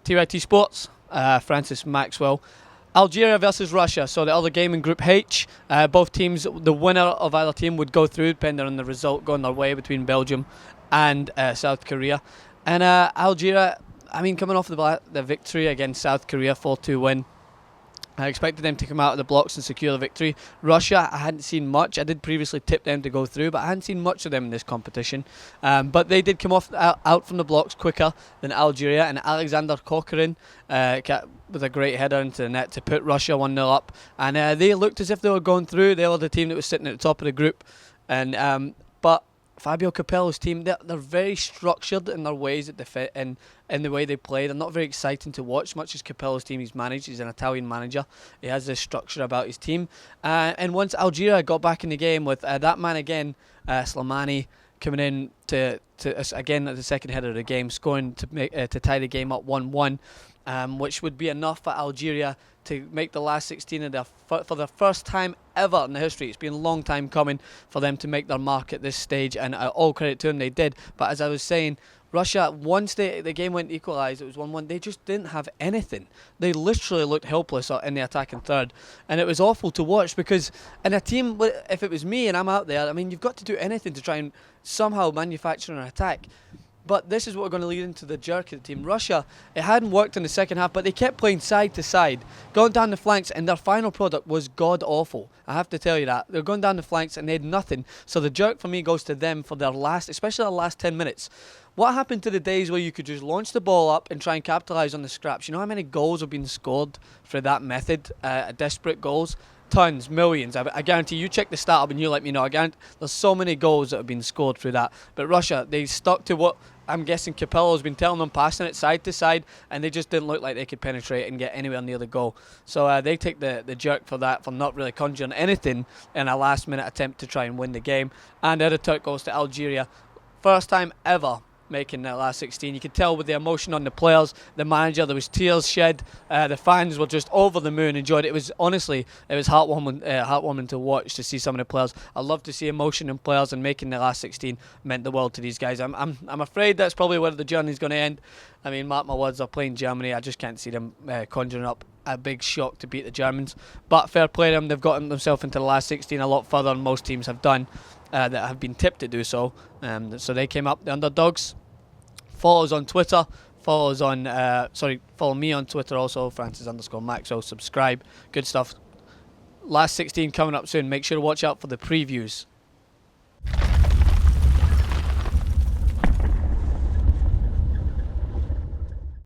TYT Sports, Francis Maxwell. Algeria versus Russia, so the other game in Group H. Both teams, the winner of either team would go through, depending on the result going their way between Belgium and South Korea. And Algeria, I mean, coming off the victory against South Korea, 4-2 win. I expected them to come out of the blocks and secure the victory. Russia, I hadn't seen much. I did previously tip them to go through, but I hadn't seen much of them in this competition. But they did come out from the blocks quicker than Algeria, and Alexandr Kokorin with a great header into the net to put Russia 1-0 up. And they looked as if they were going through. They were the team that was sitting at the top of the group. And but Fabio Capello's team, they're very structured in their ways that they fit in the way they play. They're not very exciting to watch, much as Capello's team he's managed. He's an Italian manager. He has this structure about his team. And once Algeria got back in the game with that man again, Slimani, coming in to again at the second header of the game, scoring to tie the game up 1-1, which would be enough for Algeria to make the last 16 for the first time ever in the history. It's been a long time coming for them to make their mark at this stage, and all credit to them, they did. But as I was saying, Russia, once the game went equalised, it was 1-1, they just didn't have anything. They literally looked helpless in the attacking third, and it was awful to watch, because in a team, if it was me and I'm out there, I mean, you've got to do anything to try and somehow manufacture an attack. But this is what we're going to lead into the jerk of the team. Russia, it hadn't worked in the second half, but they kept playing side to side, going down the flanks, and their final product was god-awful. I have to tell you that. They're going down the flanks, and they had nothing. So the jerk for me goes to them for their especially their last 10 minutes. What happened to the days where you could just launch the ball up and try and capitalise on the scraps? You know how many goals have been scored for that method, desperate goals? Tons, millions. I guarantee you check the stat up and you let me know. I guarantee there's so many goals that have been scored through that. But Russia, they stuck to what I'm guessing Capello's been telling them, passing it side to side, and they just didn't look like they could penetrate and get anywhere near the goal. So they take the jerk for that, for not really conjuring anything in a last minute attempt to try and win the game. And the Turk goes to Algeria. First time ever making the last 16. You could tell with the emotion on the players, the manager, there was tears shed. The fans were just over the moon, enjoyed it. It was honestly, it was heartwarming to watch, to see some of the players. I love to see emotion in players, and making the last 16 meant the world to these guys. I'm afraid that's probably where the journey's going to end. I mean, mark my words, they're playing Germany. I just can't see them conjuring up a big shock to beat the Germans. But fair play to them, they've gotten themselves into the last 16 a lot further than most teams have done. That have been tipped to do so. So they came up the underdogs. Follow us on Twitter. Follow me on Twitter also, Francis_Maxwell. Subscribe. Good stuff. Last 16 coming up soon. Make sure to watch out for the previews.